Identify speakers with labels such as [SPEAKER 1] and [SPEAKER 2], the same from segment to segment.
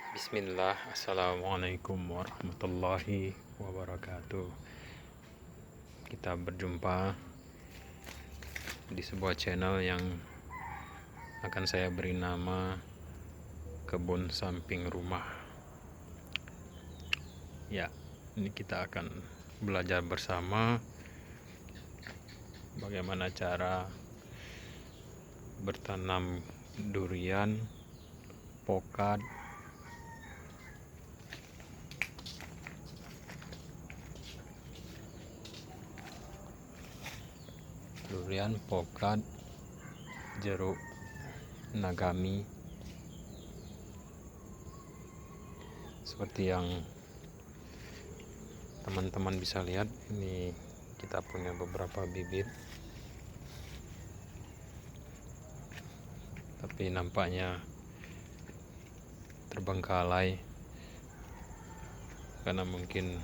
[SPEAKER 1] Bismillah, Assalamualaikum warahmatullahi wabarakatuh. Kita berjumpa di sebuah channel yang akan saya beri nama Kebun Samping Rumah. Ya, ini kita akan belajar bersama bagaimana cara bertanam durian, pokat, jeruk, nagami. Seperti yang teman-teman bisa lihat, ini kita punya beberapa bibit, tapi nampaknya terbengkalai karena mungkin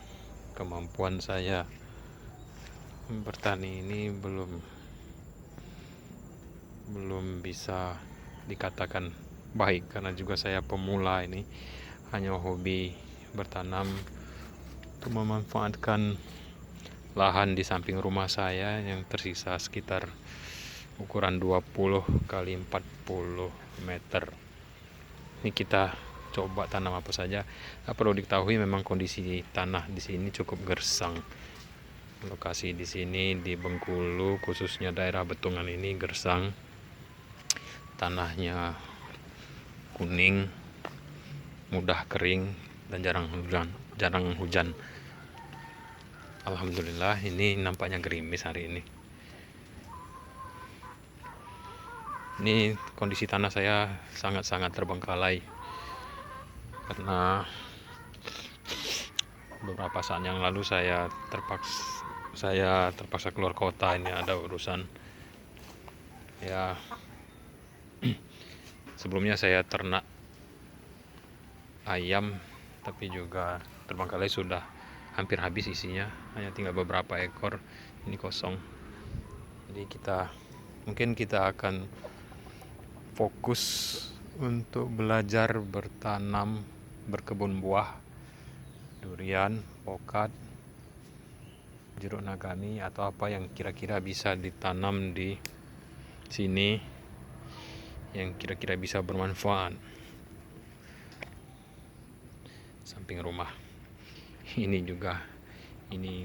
[SPEAKER 1] kemampuan saya bertani ini belum bisa dikatakan baik, karena juga saya pemula, ini hanya hobi bertanam untuk memanfaatkan lahan di samping rumah saya yang tersisa sekitar ukuran 20 kali 40 meter. Ini kita coba tanam apa saja. Perlu diketahui memang kondisi tanah di sini cukup gersang. Lokasi di sini di Bengkulu, khususnya daerah Betungan ini gersang. Tanahnya kuning, mudah kering dan jarang hujan. Alhamdulillah, ini nampaknya gerimis hari ini. Ini kondisi tanah saya sangat-sangat terbengkalai karena beberapa saat yang lalu saya terpaksa keluar kota. Ini ada urusan. Ya, sebelumnya saya ternak ayam, tapi juga terbengkalai, sudah hampir habis isinya, hanya tinggal beberapa ekor. Ini kosong. Jadi mungkin kita akan fokus untuk belajar berkebun buah, durian, pokat, jeruk nagami, atau apa yang kira-kira bisa ditanam di sini yang kira-kira bisa bermanfaat samping rumah. Ini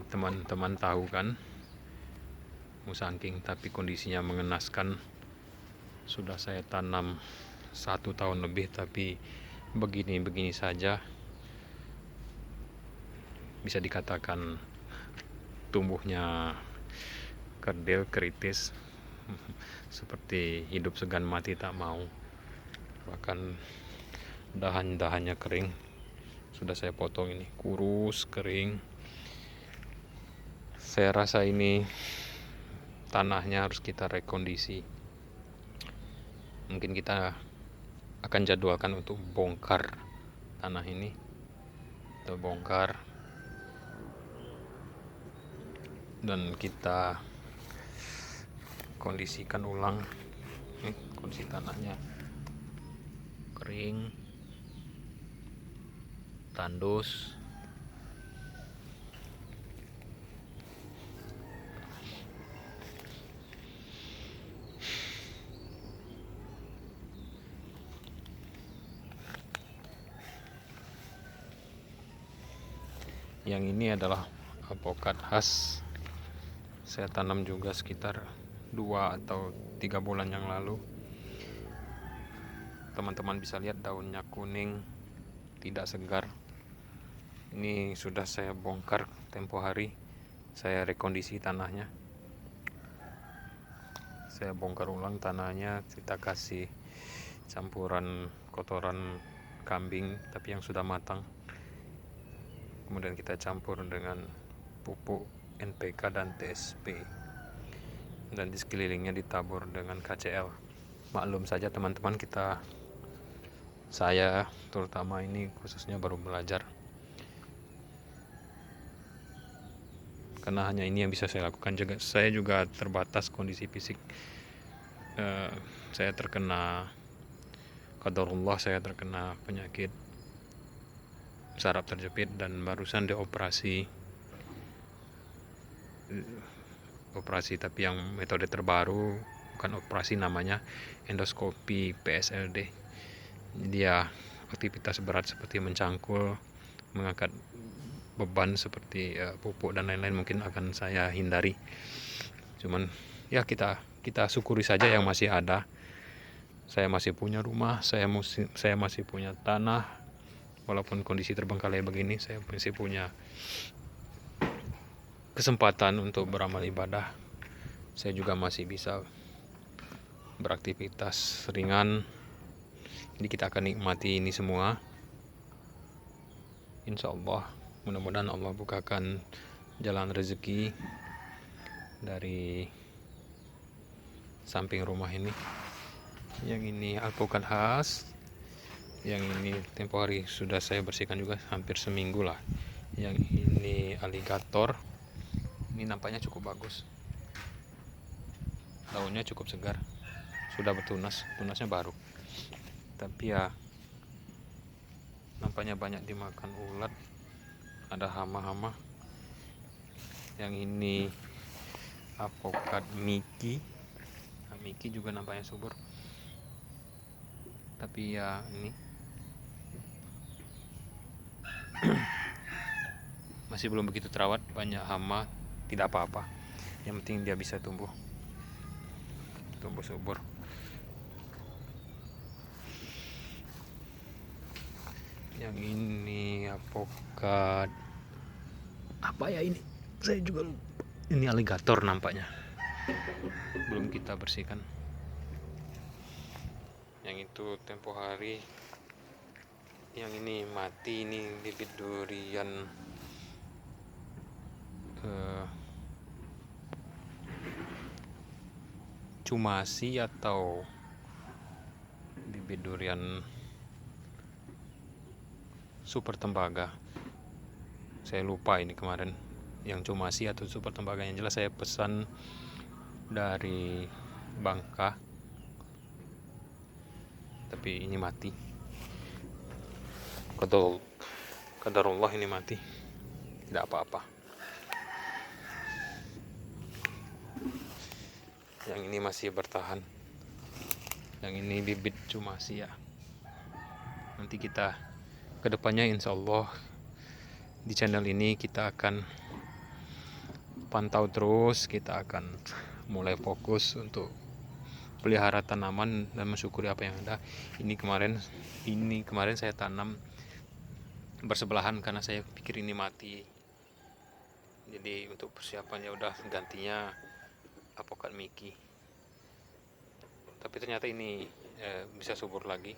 [SPEAKER 1] teman-teman tahu kan, musangking, tapi kondisinya mengenaskan. Sudah saya tanam 1 tahun lebih, tapi begini-begini saja. Bisa dikatakan tumbuhnya kerdil, kritis, seperti hidup segan mati tak mau. Bahkan dahan-dahannya kering. Sudah saya potong, ini kurus, kering. Saya rasa ini tanahnya harus kita rekondisi. Mungkin kita akan jadwalkan untuk bongkar tanah ini. Kita bongkar dan kita kondisikan ulang. Kondisi tanahnya kering, tandus. Yang ini adalah pokat khas. Saya tanam juga sekitar 2 atau 3 bulan yang lalu. Teman-teman bisa lihat daunnya kuning, tidak segar. Ini sudah saya bongkar tempo hari. Saya rekondisi tanahnya. Saya bongkar ulang tanahnya, kita kasih campuran kotoran kambing tapi yang sudah matang. Kemudian kita campur dengan pupuk NPK dan TSP, dan di sekelilingnya ditabur dengan KCL. Maklum saja teman-teman, saya terutama ini khususnya baru belajar, karena hanya ini yang bisa saya lakukan. Saya juga terbatas kondisi fisik. Saya terkena qadarullah, saya terkena penyakit saraf terjepit dan barusan dioperasi tapi yang metode terbaru, bukan operasi, namanya endoskopi PSLD. Dia aktivitas berat seperti mencangkul, mengangkat beban seperti pupuk dan lain-lain mungkin akan saya hindari. Cuman ya kita syukuri saja yang masih ada. Saya masih punya rumah, saya masih punya tanah, walaupun kondisi terbengkalai begini, saya masih punya kesempatan untuk beramal ibadah. Saya juga masih bisa beraktivitas ringan. Jadi kita akan nikmati ini semua. Insya Allah, mudah-mudahan Allah bukakan jalan rezeki dari samping rumah ini. Yang ini alpukat khas, yang ini tempo hari sudah saya bersihkan juga, hampir seminggu lah. Yang ini aligator, ini nampaknya cukup bagus, daunnya cukup segar, sudah bertunas, tunasnya baru, tapi ya nampaknya banyak dimakan ulat, ada hama-hama. Yang ini apokat Mickey. Mickey juga nampaknya subur, tapi ya ini masih belum begitu terawat, banyak hama, tidak apa-apa, yang penting dia bisa tumbuh subur. Yang ini apokat apa ya, ini saya juga lupa. Ini aligator nampaknya, belum kita bersihkan. Yang itu tempo hari. Yang ini mati, ini bibit durian cumasi atau bibit durian super tembaga, saya lupa ini kemarin yang cumasi atau super tembaga. Yang jelas saya pesan dari Bangka, tapi ini mati. Qadarullah, ini mati, tidak apa-apa. Yang ini masih bertahan. Yang ini bibit cumasi ya. Nanti kita kedepannya insya Allah di channel ini kita akan pantau terus, kita akan mulai fokus untuk pelihara tanaman dan mensyukuri apa yang ada. Ini kemarin saya tanam bersebelahan karena saya pikir ini mati. Jadi untuk persiapannya udah gantinya apokat Mickey. Tapi ternyata ini bisa subur lagi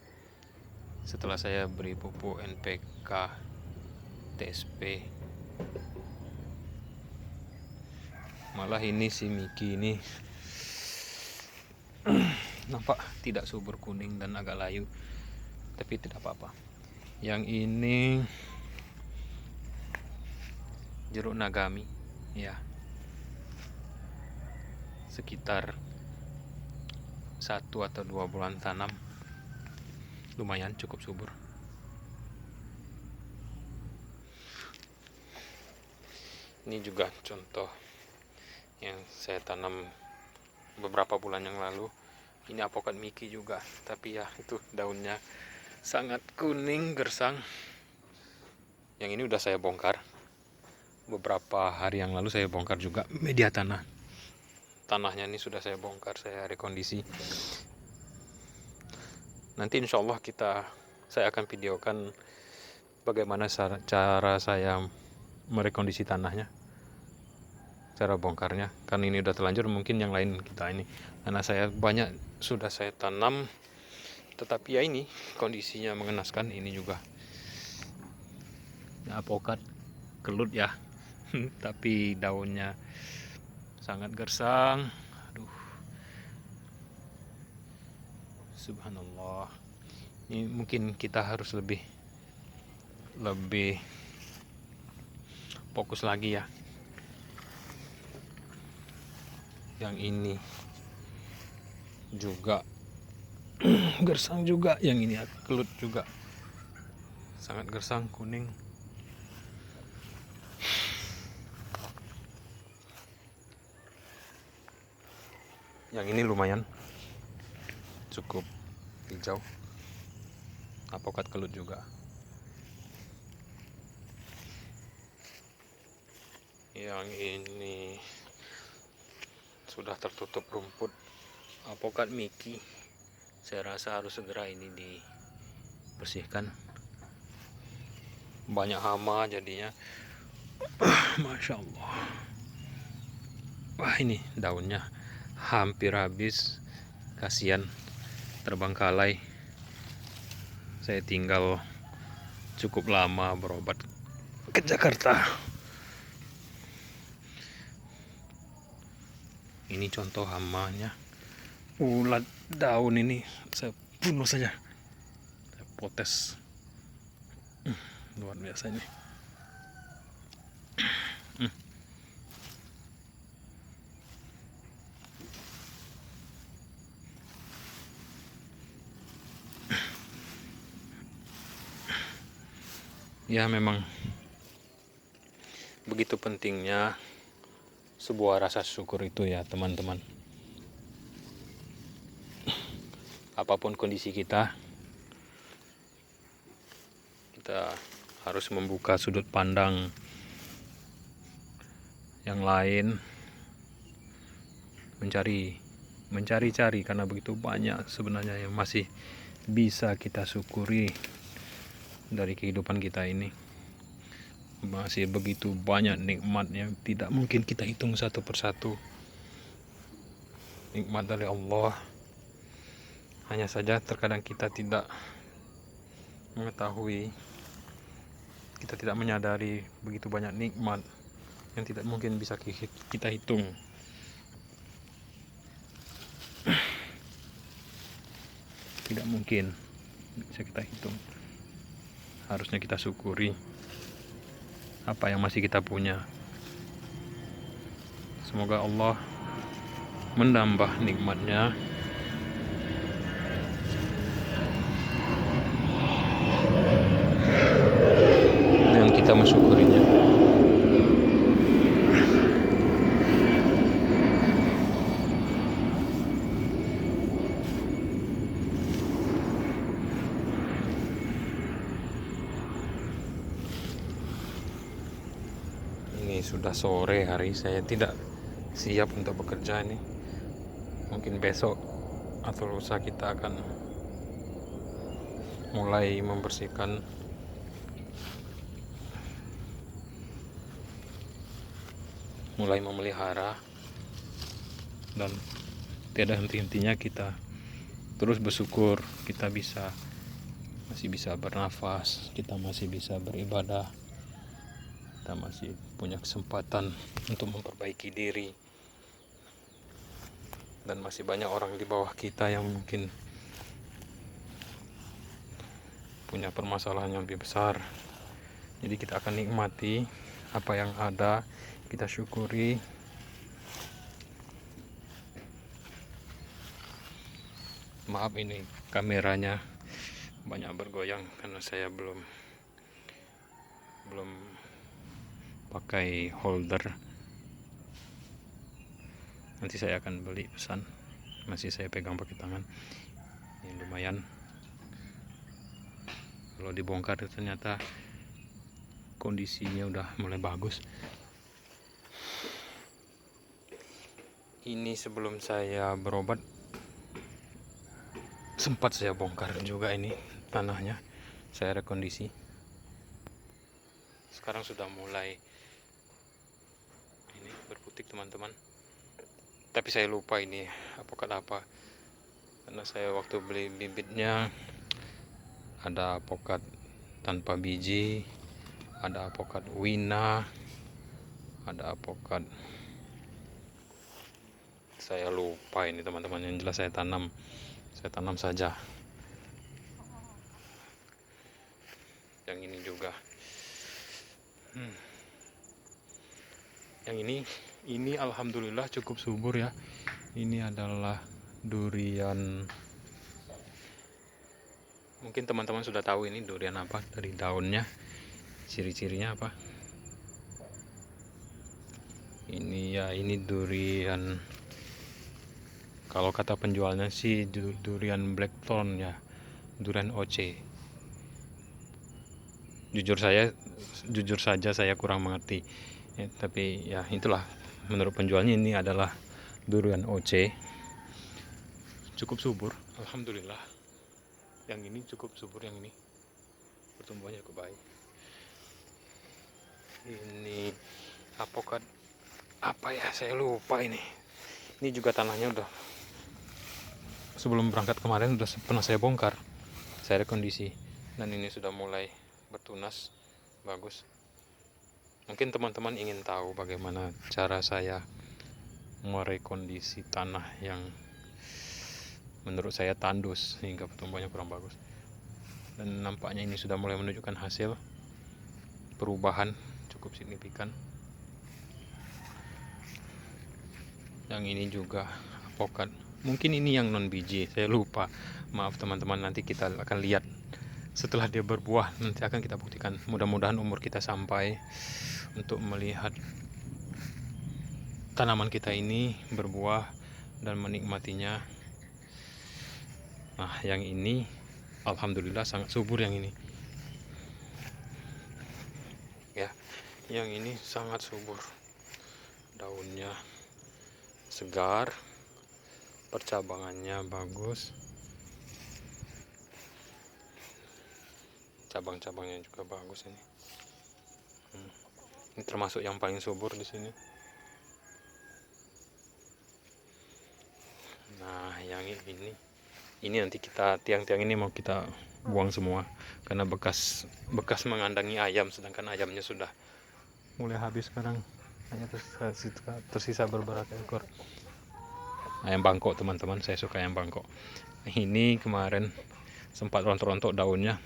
[SPEAKER 1] setelah saya beri pupuk NPK, TSP. Malah ini si Mickey ini nampak tidak subur, kuning dan agak layu, tapi tidak apa-apa. Yang ini jeruk nagami ya, sekitar 1 atau 2 bulan tanam, lumayan cukup subur. Ini juga contoh yang saya tanam beberapa bulan yang lalu. Ini apokat Mickey juga, tapi ya itu daunnya sangat kuning gersang. Yang ini udah saya bongkar beberapa hari yang lalu, saya bongkar juga media tanahnya ini sudah saya bongkar, saya rekondisi. Nanti insya Allah saya akan videokan bagaimana cara saya merekondisi tanahnya, cara bongkarnya. Karena ini udah terlanjur, mungkin yang lain kita ini, karena sudah saya tanam, tetapi ya ini kondisinya mengenaskan. Ini juga apokat kelut ya tapi daunnya sangat gersang. Aduh, subhanallah. Ini mungkin kita harus lebih fokus lagi ya. Yang ini juga gersang juga, yang ini kelut juga sangat gersang, kuning. Yang ini lumayan cukup hijau. Apokat kelut juga. Yang ini sudah tertutup rumput. Apokat Mickey. Saya rasa harus segera ini dibersihkan. Banyak hama jadinya. Masya Allah. Wah, ini daunnya hampir habis. Kasihan, terbengkalai. Saya tinggal cukup lama berobat ke Jakarta. Ini contoh hamanya. Ulat daun ini saya bunuh saja. Saya potes. Luar biasa ini. Ya, memang begitu pentingnya sebuah rasa syukur itu ya teman-teman. Apapun kondisi kita harus membuka sudut pandang yang lain, mencari-cari, karena begitu banyak sebenarnya yang masih bisa kita syukuri dari kehidupan kita ini. Masih begitu banyak nikmat yang tidak mungkin kita hitung satu persatu. Nikmat dari Allah. Hanya saja terkadang kita tidak mengetahui, kita tidak menyadari begitu banyak nikmat yang tidak mungkin bisa kita hitung. Tidak mungkin bisa kita hitung. Harusnya kita syukuri apa yang masih kita punya. Semoga Allah menambah nikmatnya dan kita mensyukurinya. Ini sudah sore hari, saya tidak siap untuk bekerja ini. Mungkin besok atau lusa kita akan mulai membersihkan, mulai memelihara, dan tiada henti-hentinya kita terus bersyukur kita masih bisa bernafas, kita masih bisa beribadah, kita masih punya kesempatan untuk memperbaiki diri, dan masih banyak orang di bawah kita yang mungkin punya permasalahan yang lebih besar. Jadi kita akan nikmati apa yang ada, kita syukuri. Maaf, ini kameranya banyak bergoyang karena saya belum pakai holder. Nanti saya akan beli pesan. Masih saya pegang pakai tangan. Ini lumayan. Kalau dibongkar ternyata kondisinya udah mulai bagus. Ini sebelum saya berobat sempat saya bongkar juga ini tanahnya, saya rekondisi. Sekarang sudah mulai ini berputik teman-teman. Tapi saya lupa ini apokat apa, karena saya waktu beli bibitnya ada apokat tanpa biji, ada apokat wina, ada apokat, saya lupa ini teman-teman. Yang jelas saya tanam saja. Yang ini juga. Yang ini alhamdulillah cukup subur ya. Ini adalah durian Mungkin teman-teman sudah tahu ini durian apa dari daunnya, ciri-cirinya apa. Ini durian, kalau kata penjualnya sih durian blackthorn ya, durian OC. Jujur saja saya kurang mengerti ya, tapi ya itulah, menurut penjualnya ini adalah durian OC. Cukup subur, alhamdulillah. Yang ini cukup subur, yang ini pertumbuhannya cukup baik. Ini apokat apa ya, saya lupa ini juga tanahnya udah, sebelum berangkat kemarin udah pernah saya bongkar, saya rekondisi, dan ini sudah mulai bertunas bagus. Mungkin teman-teman ingin tahu bagaimana cara saya merekondisi tanah yang menurut saya tandus hingga pertumbuhannya kurang bagus. Dan nampaknya ini sudah mulai menunjukkan hasil perubahan cukup signifikan. Yang ini juga apokat, mungkin ini yang non biji, saya lupa, maaf teman-teman, nanti kita akan lihat setelah dia berbuah, nanti akan kita buktikan. Mudah-mudahan umur kita sampai untuk melihat tanaman kita ini berbuah dan menikmatinya. Nah, yang ini alhamdulillah sangat subur, yang ini ya, yang ini sangat subur, daunnya segar, percabangannya bagus, cabang-cabangnya juga bagus ini. Ini termasuk yang paling subur di sini. Nah, yang ini nanti kita, tiang-tiang ini mau kita buang semua karena bekas mengandangi ayam, sedangkan ayamnya sudah mulai habis sekarang, hanya tersisa beberapa ekor. Ayam bangkok teman-teman, saya suka ayam bangkok. Ini kemarin sempat rontok-rontok daunnya,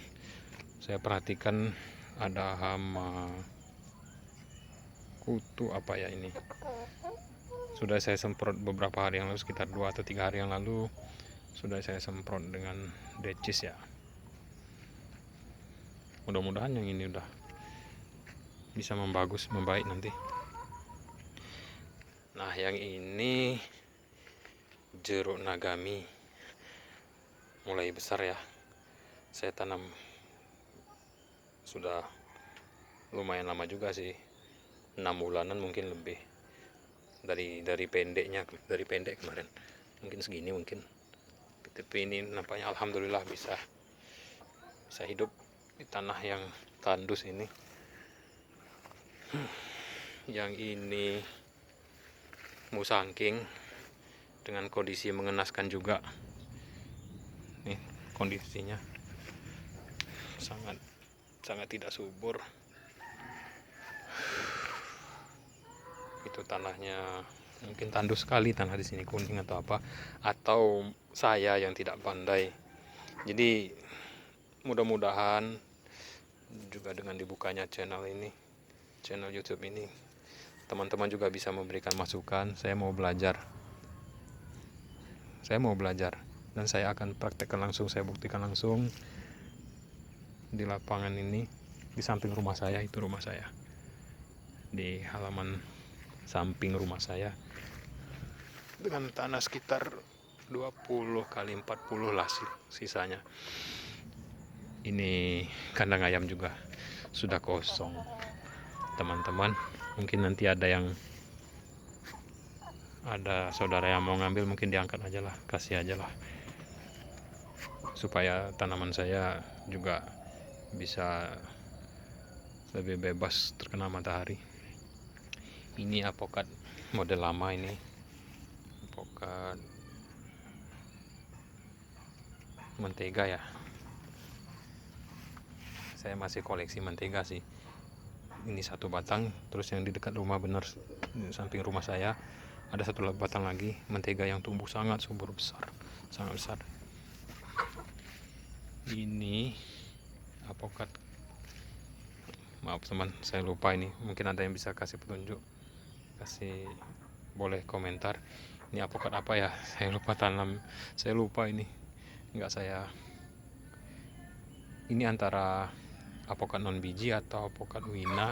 [SPEAKER 1] saya perhatikan ada hama kutu apa ya ini. Sudah saya semprot beberapa hari yang lalu, sekitar 2 atau 3 hari yang lalu sudah saya semprot dengan decis ya. Mudah-mudahan yang ini udah bisa membaik nanti. Nah, yang ini jeruk nagami mulai besar ya. Saya tanam sudah lumayan lama juga sih, 6 bulanan mungkin lebih. Dari pendek kemarin mungkin segini, mungkin, tapi ini nampaknya alhamdulillah bisa hidup di tanah yang tandus ini. Yang ini musangking dengan kondisi mengenaskan juga. Nih kondisinya sangat tidak subur. Itu tanahnya mungkin tandus sekali, tanah di sini kuning atau apa, atau saya yang tidak pandai. Jadi mudah-mudahan juga dengan dibukanya channel YouTube ini, teman-teman juga bisa memberikan masukan. Saya mau belajar dan saya akan praktekkan langsung, saya buktikan langsung di lapangan ini, di samping rumah saya. Itu rumah saya, di halaman samping rumah saya, dengan tanah sekitar 20 kali 40 lah sisanya. Ini kandang ayam juga sudah kosong teman-teman. Mungkin nanti ada saudara yang mau ngambil, mungkin diangkat aja lah, kasih aja lah, supaya tanaman saya juga bisa lebih bebas terkena matahari. Ini apokat model lama, ini apokat mentega ya. Saya masih koleksi mentega sih. Ini satu batang, terus yang di dekat rumah, bener di samping rumah saya ada satu batang lagi mentega yang tumbuh sangat subur, sangat besar. Ini apokat, maaf teman, saya lupa ini, mungkin ada yang bisa kasih petunjuk, boleh komentar. Ini apokat apa ya, saya lupa tanam, saya lupa ini, nggak saya Ini antara apokat non biji atau apokat wina.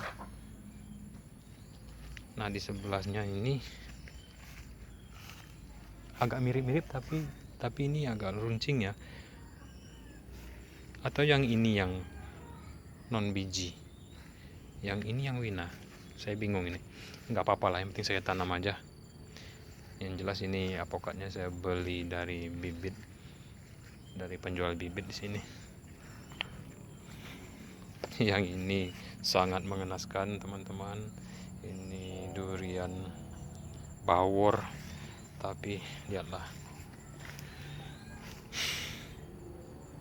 [SPEAKER 1] Nah di sebelahnya ini agak mirip-mirip, tapi ini agak runcing ya. Atau yang ini yang non biji, yang ini yang wina. Saya bingung ini. Nggak apa-apa lah, yang penting saya tanam aja. Yang jelas ini apokatnya saya beli dari bibit, dari penjual bibit di sini. Yang ini sangat mengenaskan teman-teman. Ini durian bawor, tapi lihatlah,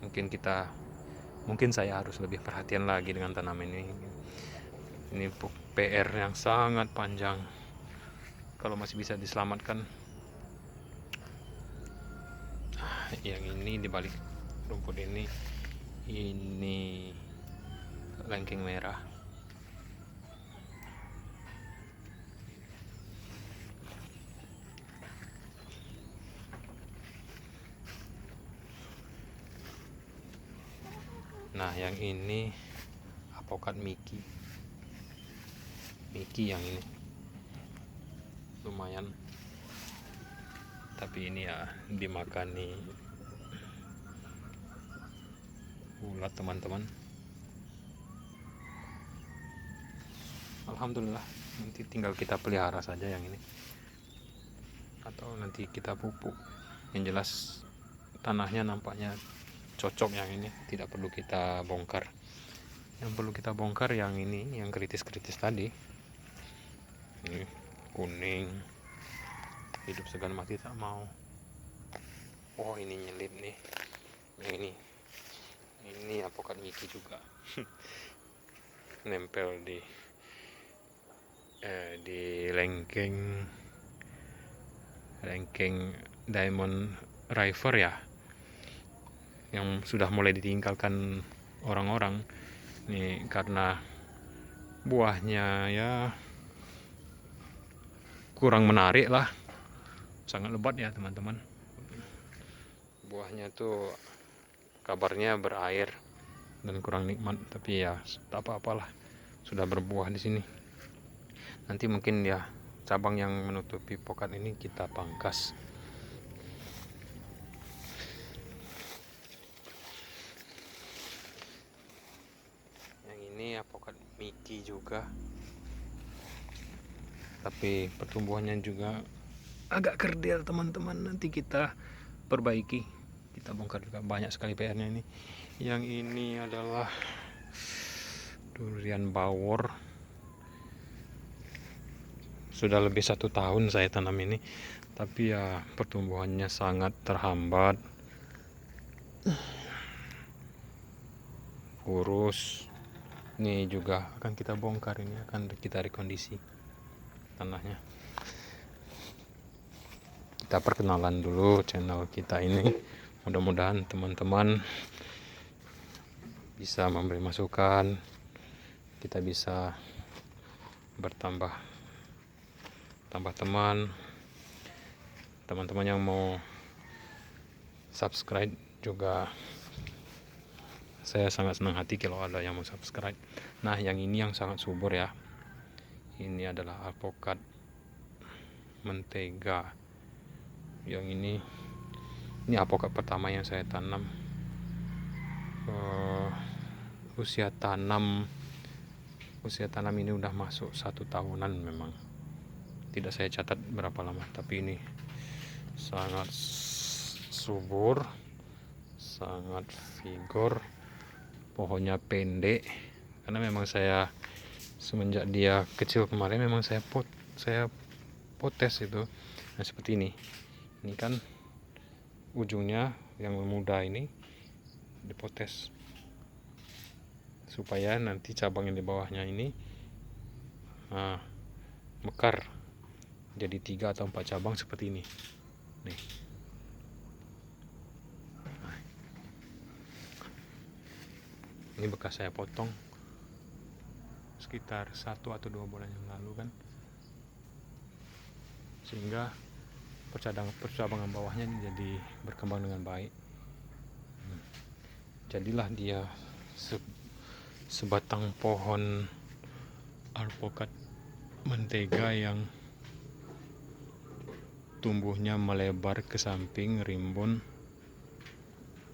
[SPEAKER 1] mungkin saya harus lebih perhatian lagi dengan tanaman ini. Ini PR yang sangat panjang. Kalau masih bisa diselamatkan. Yang ini di balik rumput ini lengkeng merah. Nah yang ini apokat Miki yang ini lumayan, tapi ini ya dimakani ulat teman-teman. Alhamdulillah, nanti tinggal kita pelihara saja yang ini, atau nanti kita pupuk. Yang jelas tanahnya nampaknya cocok yang ini, tidak perlu kita bongkar. Yang perlu kita bongkar yang ini, yang kritis-kritis tadi. Ini kuning, hidup segan mati tak mau. Oh ini nyelip nih, ini apokat Miki juga. Nempel di lengkeng Diamond River ya, yang sudah mulai ditinggalkan orang-orang nih karena buahnya ya kurang menarik lah, sangat lebat ya teman-teman. Buahnya tuh kabarnya berair dan kurang nikmat, tapi ya tak apa-apalah, sudah berbuah di sini. Nanti mungkin ya cabang yang menutupi pokat ini kita pangkas. Yang ini apokat Miki juga, tapi pertumbuhannya juga agak kerdil teman-teman. Nanti kita perbaiki, kita bongkar juga, banyak sekali PR-nya ini. Yang ini adalah durian bawor. Sudah lebih 1 tahun saya tanam ini, tapi ya pertumbuhannya sangat terhambat, kurus. Ini juga akan kita bongkar, ini akan kita rekondisi tanahnya. Kita perkenalan dulu channel kita ini, mudah-mudahan teman-teman bisa memberi masukan, kita bisa bertambah teman-teman yang mau subscribe juga. Saya sangat senang hati kalau ada yang mau subscribe. Nah yang ini yang sangat subur ya, ini adalah apokat mentega. Yang ini apokat pertama yang saya tanam. Usia tanam ini udah masuk 1 tahunan memang. Tidak saya catat berapa lama, tapi ini sangat subur, sangat vigor. Pohonnya pendek karena memang saya semenjak dia kecil kemarin memang saya potes itu. Nah seperti ini kan ujungnya yang muda ini dipotes supaya nanti cabang yang di bawahnya ini mekar jadi 3 atau 4 cabang seperti ini nih. Ini bekas saya potong sekitar 1 atau 2 bulan yang lalu kan, sehingga percabangan bawahnya jadi berkembang dengan baik. Jadilah dia sebatang pohon alpukat mentega yang tumbuhnya melebar ke samping, rimbun,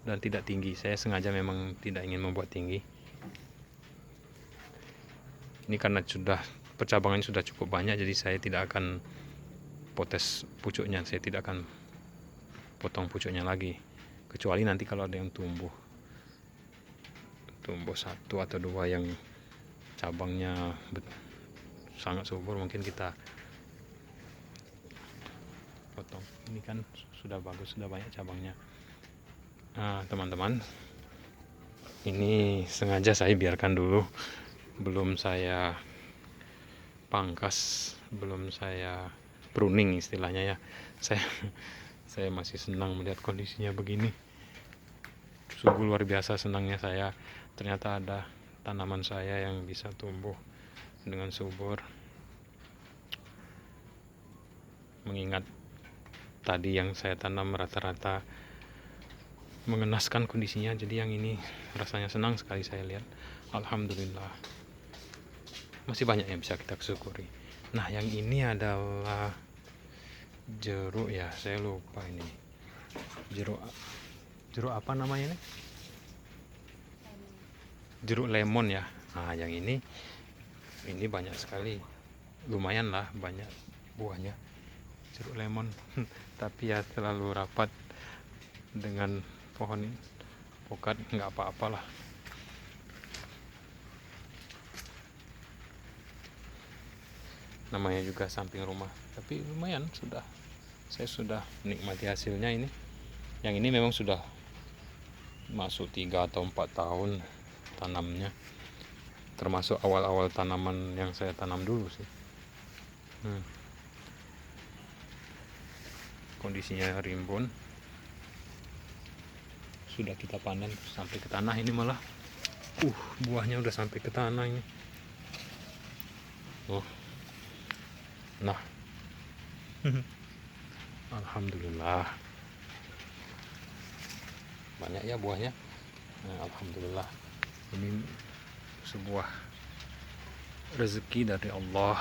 [SPEAKER 1] dan tidak tinggi. Saya sengaja memang tidak ingin membuat tinggi. Ini karena percabangannya sudah cukup banyak, jadi saya tidak akan potes pucuknya. Saya tidak akan potong pucuknya lagi, kecuali nanti kalau ada yang tumbuh satu atau dua yang cabangnya sangat subur, mungkin kita potong. Ini kan sudah bagus, sudah banyak cabangnya. Nah teman-teman, ini sengaja saya biarkan dulu, belum saya pangkas, belum saya pruning istilahnya ya. Saya masih senang melihat kondisinya begini. Sungguh luar biasa senangnya saya, ternyata ada tanaman saya yang bisa tumbuh dengan subur. Mengingat tadi yang saya tanam rata-rata mengenaskan kondisinya, jadi yang ini rasanya senang sekali saya lihat. Alhamdulillah, masih banyak yang bisa kita syukuri. Nah yang ini adalah jeruk ya, saya lupa ini jeruk apa namanya ini, jeruk lemon ya. Nah yang ini banyak sekali, lumayan lah banyak buahnya jeruk lemon. Tapi ya terlalu rapat dengan pohon alpukat, nggak apa-apalah. Namanya juga samping rumah, tapi lumayan, saya sudah menikmati hasilnya ini. Yang ini memang sudah masuk 3 atau 4 tahun tanamnya, termasuk awal-awal tanaman yang saya tanam dulu sih. Kondisinya rimbun, sudah kita panen sampai ke tanah. Ini malah buahnya udah sampai ke tanah ini. Nah alhamdulillah banyak ya buahnya. Alhamdulillah, ini sebuah rezeki dari Allah.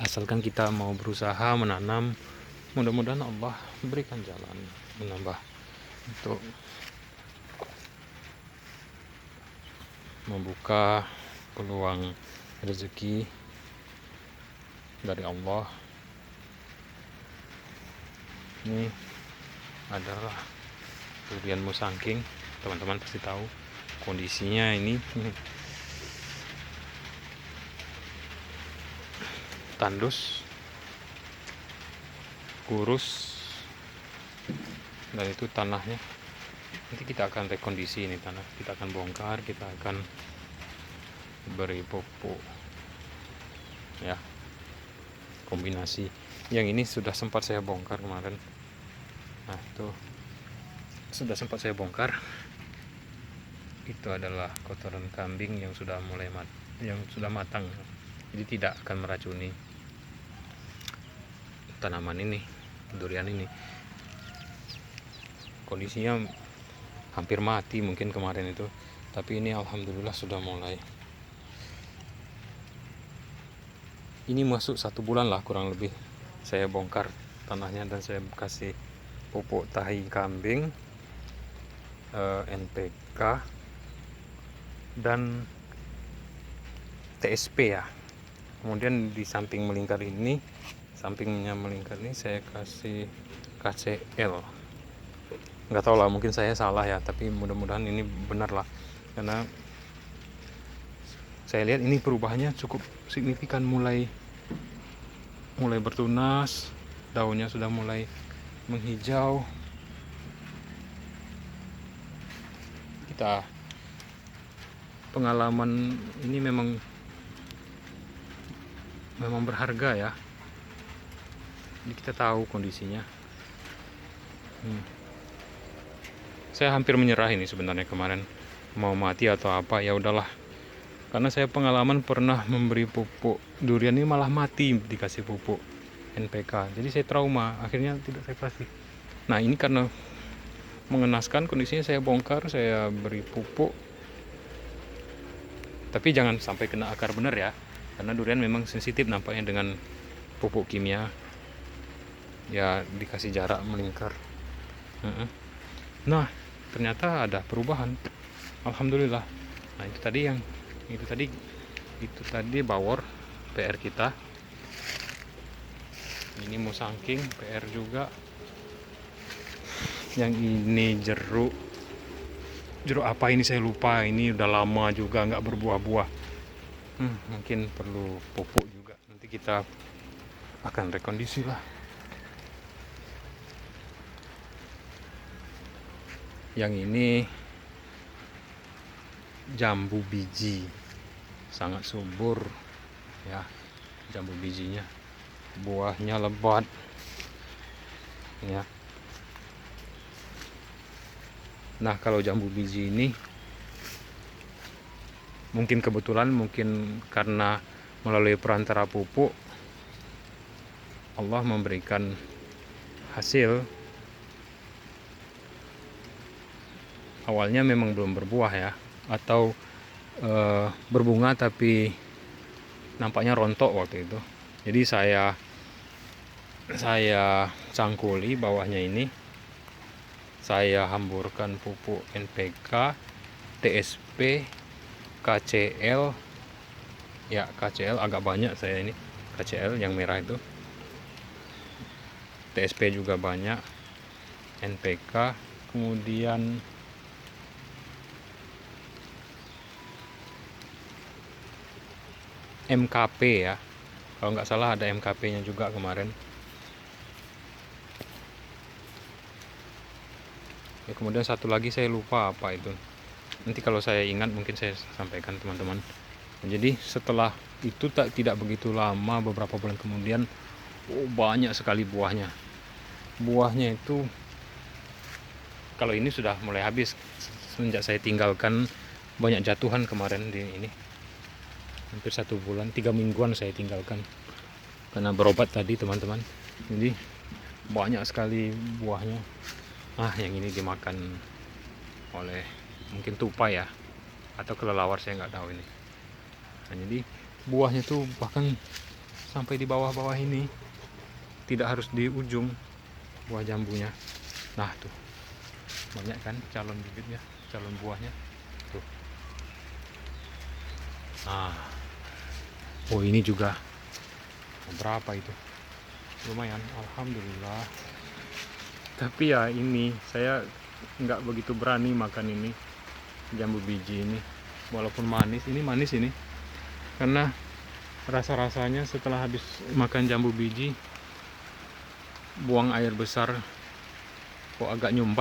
[SPEAKER 1] Asalkan kita mau berusaha menanam, mudah-mudahan Allah berikan jalan menambah untuk membuka peluang rezeki dari Allah. Ini adalah durian musangking, teman-teman pasti tahu kondisinya. Ini tandus, kurus, dan itu tanahnya nanti kita akan rekondisi. Ini tanah kita akan bongkar, kita akan beri pupuk ya, kombinasi. Yang ini sudah sempat saya bongkar kemarin. Nah itu sudah sempat saya bongkar. Itu adalah kotoran kambing yang sudah matang, jadi tidak akan meracuni tanaman ini, durian ini. Kondisinya hampir mati mungkin kemarin itu, tapi ini alhamdulillah sudah mulai. Ini masuk 1 bulan lah kurang lebih saya bongkar tanahnya, dan saya kasih pupuk tahi kambing, NPK, dan TSP ya. Kemudian di sampingnya melingkar ini saya kasih KCL. Nggak tahu lah, mungkin saya salah ya, tapi mudah-mudahan ini benar lah, karena saya lihat ini perubahannya cukup signifikan. Mulai bertunas, daunnya sudah mulai menghijau. Kita pengalaman ini memang berharga ya. Jadi kita tahu kondisinya. Saya hampir menyerah ini sebenarnya kemarin, mau mati atau apa, ya udahlah. Karena saya pengalaman pernah memberi pupuk durian ini malah mati dikasih pupuk NPK. Jadi saya trauma, akhirnya tidak saya kasih. Nah ini karena mengenaskan. Kondisinya saya bongkar, saya beri pupuk, tapi jangan sampai kena akar bener ya, karena durian memang sensitif nampaknya dengan pupuk kimia. Ya dikasih jarak melingkar. Nah ternyata ada perubahan, alhamdulillah. Nah itu tadi bawor PR kita. Ini musangking PR juga. Yang ini jeruk apa ini saya lupa, ini udah lama juga nggak berbuah-buah. Mungkin perlu pupuk juga, nanti kita akan rekondisi lah. Yang ini jambu biji, sangat subur ya jambu bijinya, buahnya lebat ya. Nah kalau jambu biji ini mungkin kebetulan, mungkin karena melalui perantara pupuk Allah memberikan hasil. Awalnya memang belum berbuah ya, atau berbunga tapi nampaknya rontok waktu itu. Jadi saya cangkuli bawahnya ini, saya hamburkan pupuk NPK, TSP, KCL ya, KCL agak banyak saya ini, KCL yang merah itu, TSP juga banyak, NPK, kemudian MKP ya, kalau nggak salah ada MKP nya juga kemarin ya. Kemudian satu lagi saya lupa apa itu, nanti kalau saya ingat mungkin saya sampaikan teman-teman. Jadi setelah itu tidak begitu lama, beberapa bulan kemudian banyak sekali buahnya. Buahnya itu kalau ini sudah mulai habis semenjak saya tinggalkan, banyak jatuhan kemarin di ini, hampir 1 bulan, 3 mingguan saya tinggalkan karena berobat tadi teman-teman. Jadi banyak sekali buahnya. Yang ini dimakan oleh mungkin tupai ya, atau kelelawar, saya nggak tahu ini. Nah, jadi buahnya tuh bahkan sampai di bawah-bawah ini, tidak harus di ujung buah jambunya. Nah tuh banyak kan calon bibitnya, calon buahnya tuh. Oh ini juga berapa itu, lumayan alhamdulillah. Tapi ya ini saya nggak begitu berani makan ini jambu biji ini, walaupun manis ini, karena rasa-rasanya setelah habis makan jambu biji, buang air besar, kok agak nyumbat